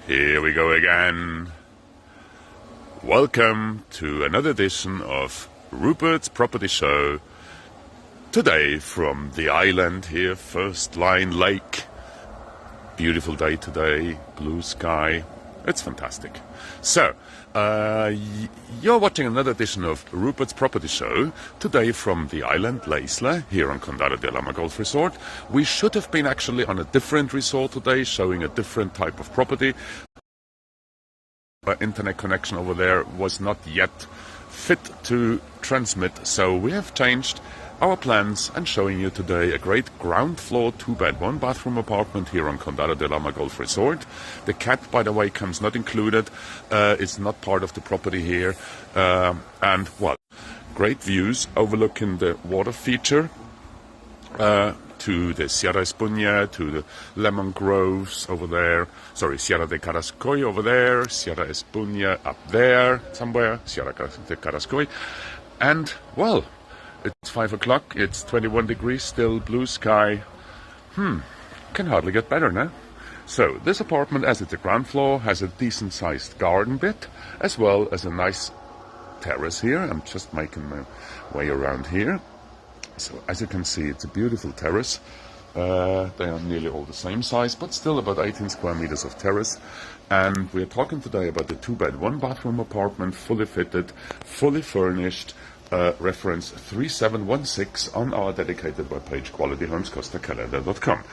Here we go again. Welcome to another edition of Rupert'S Property Show. Today from the island here, First Line Lake. Beautiful day today, blue sky. It's fantastic. So, you're watching another edition of Rupert'S Property Show. Today from the island, ISLA, here on Condado De Alhama Golf Resort. We should have been actually on a different resort today, showing a different type of property. Our internet connection over there was not yet fit to transmit, so we have changed our plans and showing you today a great ground floor 2-bed 1-bathroom apartment here on Condado De Alhama Golf Resort. The cat, by the way, comes not included. It's not part of the property here. And well, great views overlooking the water feature to the Sierra Espuña, to the lemon groves over there. Sorry, Sierra de Carrascoy over there, Sierra Espuña up there somewhere, Sierra de Carrascoy. And well, it's 5 o'clock, it's 21 degrees, still blue sky. Can hardly get better now. So, this apartment, as it's a ground floor, has a decent-sized garden bit, as well as a nice terrace here. I'm just making my way around here. So, as you can see, it's a beautiful terrace. They are nearly all the same size, but still about 18 square meters of terrace. And we're talking today about the 2-bed 1-bathroom apartment, fully fitted, fully furnished. Reference 3716 on our dedicated webpage, qualityhomescostacalendar.com.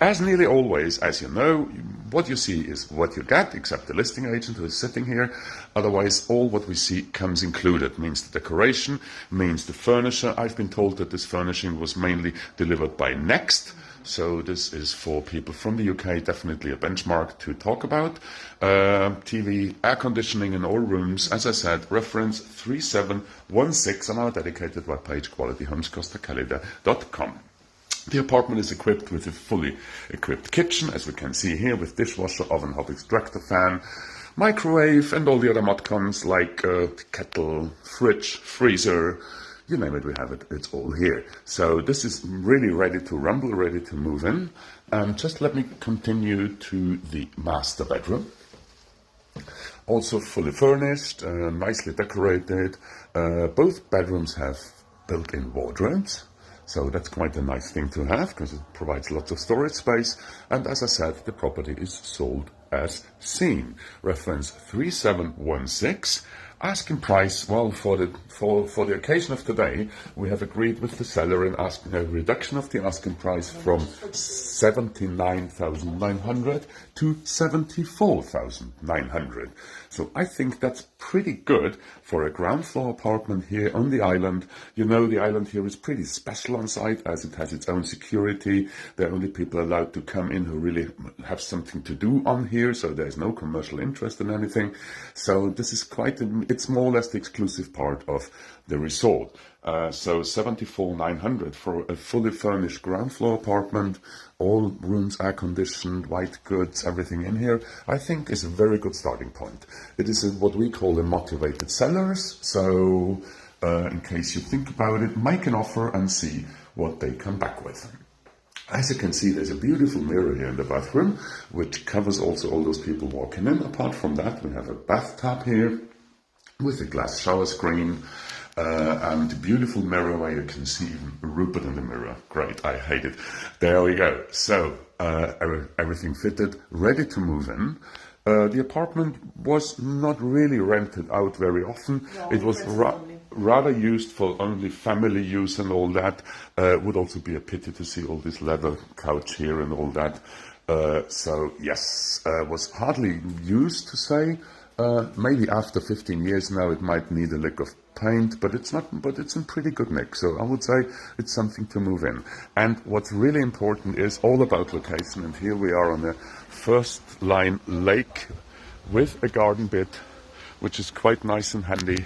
As nearly always, as you know, what you see is what you get, except the listing agent who is sitting here. Otherwise, all what we see comes included. Means the decoration, means the furniture. I've been told that this furnishing was mainly delivered by Next. So this is for people from the UK, definitely a benchmark to talk about. TV, air conditioning in all rooms. As I said, reference 3716 on our dedicated webpage, qualityhomescostacalendar.com. The apartment is equipped with a fully equipped kitchen, as we can see here, with dishwasher, oven, hot extractor fan, microwave, and all the other modcons like kettle, fridge, freezer. You name it, we have it. It's all here. So this is really ready to rumble, ready to move in. Just let me continue to the master bedroom. Also fully furnished, nicely decorated. Both bedrooms have built-in wardrobes. So that's quite a nice thing to have, because it provides lots of storage space. And as I said, the property is sold as seen. Reference 3716. Asking price, well, for the occasion of today, we have agreed with the seller in asking a reduction of the asking price from 79,900 to 74,900. So I think that's pretty good for a ground floor apartment here on the island. You know, the island here is pretty special on site, as it has its own security. There are only people allowed to come in who really have something to do on here, so there's no commercial interest in anything. So this is it's more or less the exclusive part of the resort. So 74,900 for a fully furnished ground floor apartment, all rooms air conditioned, white goods, everything in here, I think is a very good starting point. It is what we call a motivated sellers. So in case you think about it, make an offer and see what they come back with. As you can see, there's a beautiful mirror here in the bathroom, which covers also all those people walking in. Apart from that, we have a bathtub here with a glass shower screen, and a beautiful mirror where you can see Rupert in the mirror. Great, I hate it. There we go. So, everything fitted, ready to move in. The apartment was not really rented out very often. No, it was rather used for only family use and all that. Would also be a pity to see all this leather couch here and all that. So, yes, was hardly used, to say. Maybe after 15 years now it might need a lick of paint, but it's in pretty good nick. So I would say it's something to move in. And what's really important is all about location. And here we are on the First Line Lake with a garden bit, which is quite nice and handy,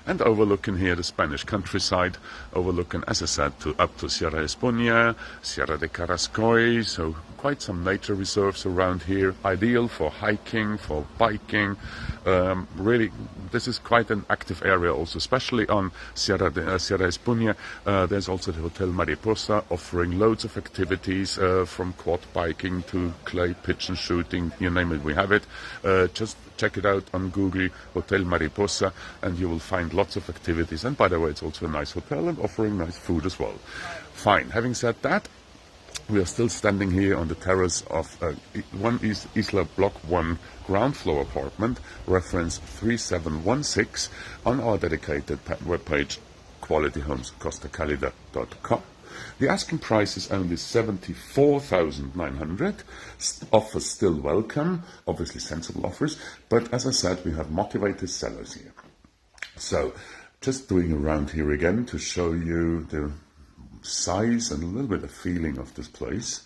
and overlooking here the Spanish countryside, overlooking, as I said, up to Sierra Espuña, Sierra de Carrascoy, so quite quite some nature reserves around here, ideal for hiking, for biking. Really, this is quite an active area also, especially on Sierra Espuña. There's also the Hotel Mariposa offering loads of activities from quad biking to clay pigeon shooting, you name it, we have it. Just check it out on Google, Hotel Mariposa, and you will find lots of activities. And by the way, it's also a nice hotel and offering nice food as well. Fine. Having said that, we are still standing here on the terrace of one Isla Block 1 ground floor apartment, reference 3716, on our dedicated webpage, qualityhomescostacalida.com. The asking price is only 74,900. Offers still welcome, obviously sensible offers, but as I said, we have motivated sellers here. So, just doing around here again to show you the size and a little bit of feeling of this place.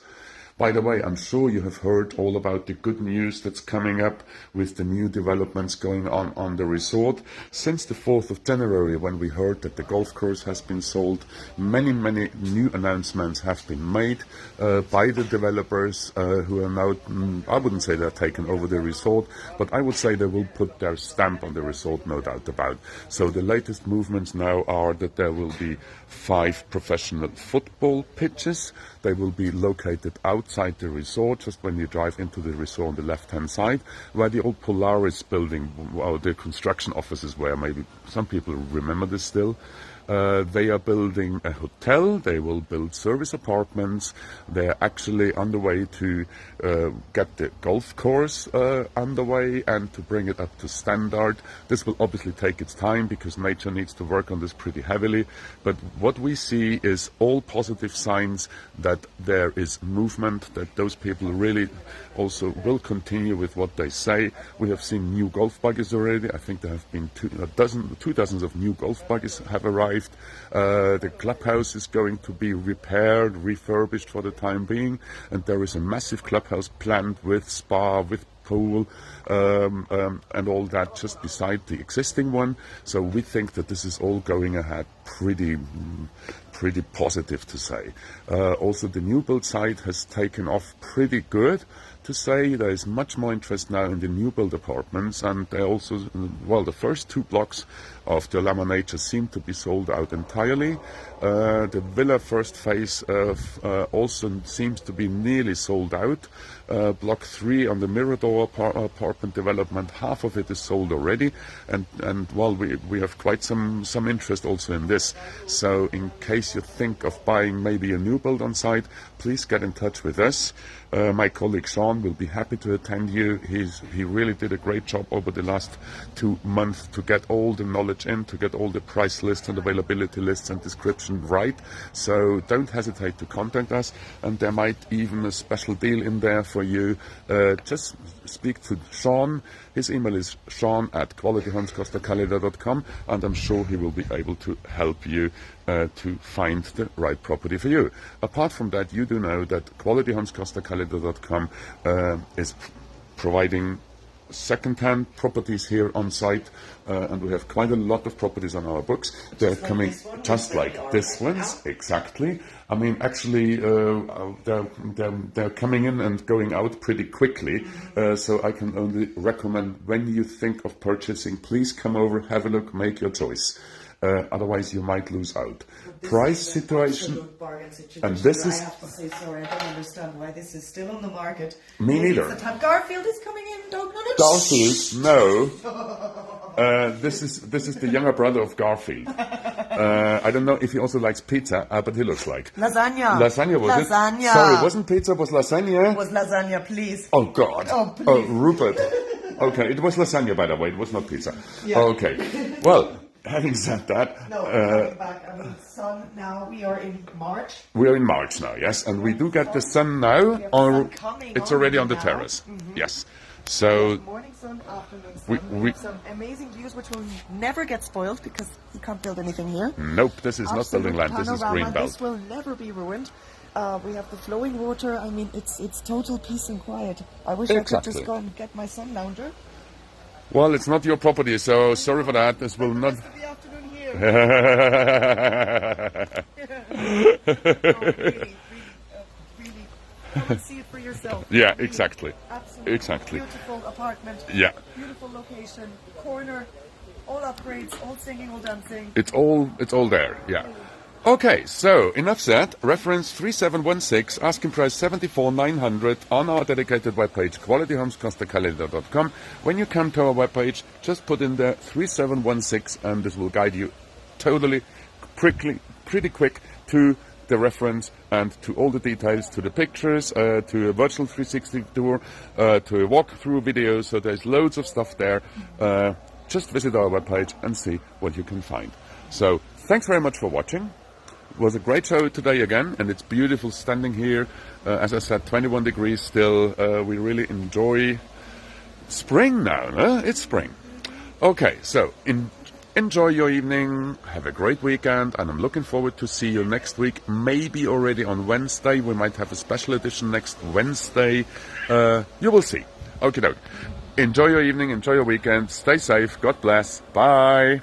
By the way, I'm sure you have heard all about the good news that's coming up with the new developments going on the resort. Since the 4th of January, when we heard that the golf course has been sold, many new announcements have been made by the developers who are now, I wouldn't say they're taken over the resort, but I would say they will put their stamp on the resort, no doubt about. So the latest movements now are that there will be 5 professional football pitches. They will be located outside the resort, just when you drive into the resort on the left-hand side, where the old Polaris building, or the construction offices were, maybe some people remember this still. They are building a hotel, they will build service apartments, they're actually on the way to get the golf course underway and to bring it up to standard. This will obviously take its time because nature needs to work on this pretty heavily, but what we see is all positive signs that there is movement, that those people really also will continue with what they say. We have seen new golf buggies already. I think there have been 2 dozens of new golf buggies have arrived. The clubhouse is going to be repaired, refurbished for the time being, and there is a massive clubhouse planned with spa, with pool, and all that just beside the existing one. So we think that this is all going ahead pretty positive to say. Also, the new build site has taken off pretty good. To say there is much more interest now in the new build apartments, and they also, well, the first 2 blocks of the Alhama Nature seem to be sold out entirely. The villa first phase also seems to be nearly sold out. Block 3 on the Mirador apartment development, half of it is sold already, and well, we have quite some interest also in this. So in case you think of buying maybe a new build on site, please get in touch with us. My colleague Sean will be happy to attend you. He really did a great job over the last 2 months to get all the knowledge in, to get all the price lists and availability lists and description right. So don't hesitate to contact us, and there might even a special deal in there for you. Just speak to Sean. His email is sean@qualityhomescostacalida.com, and I'm sure he will be able to help you to find the right property for you. Apart from that, you do know that qualityhomescostacalida.com is providing second-hand properties here on site, and we have quite a lot of properties on our books. They're coming just like this ones, exactly. I mean, actually, they're coming in and going out pretty quickly, so I can only recommend, when you think of purchasing, please come over, have a look, make your choice. Otherwise you might lose out. Price situation, and this is... I have to say, sorry, I don't understand why this is still on the market. Me neither. Garfield is coming in, don't know. Garfield, no. This is the younger brother of Garfield. I don't know if he also likes pizza, but he looks like. Lasagna. Lasagna, was lasagna. It? Sorry, it wasn't pizza, it was lasagna. It was lasagna, please. Oh, God. Oh, please. Oh, Rupert. Okay, it was lasagna, by the way, it was not pizza. Yeah. Okay, well... Having said that, coming back. I mean, sun. Now we are in March. We are in March now, yes, and we do get the sun now. Or it's already on the now. terrace. Yes. So morning sun, afternoon sun. We have some amazing views which will never get spoiled because you can't build anything here. Nope, this is not building land. This is green belt. This will never be ruined. We have the flowing water. I mean, it's total peace and quiet. I wish I could just go and get my sun lounger. Well, it's not your property, so sorry for that. This will not... The afternoon here. Really. Come and see it for yourself. Yeah, Really. exactly. Absolutely. Exactly. Beautiful apartment. Yeah. Beautiful location. Corner. All upgrades. All singing. All dancing. It's all there. Yeah. Okay, so enough said. Reference 3716, asking price 74,900 on our dedicated webpage, qualityhomescostacalendar.com. When you come to our webpage, just put in there 3716 and this will guide you totally, pretty quick to the reference and to all the details, to the pictures, to a virtual 360 tour, to a walkthrough video. So there's loads of stuff there. Just visit our webpage and see what you can find. So thanks very much for watching. It was a great show today again, and it's beautiful standing here. As I said, 21 degrees still. We really enjoy spring now, no? It's spring. Okay, so enjoy your evening, have a great weekend, and I'm looking forward to see you next week, maybe already on Wednesday. We might have a special edition next Wednesday. You will see. Okie doke. Enjoy your evening, enjoy your weekend, stay safe, God bless, bye.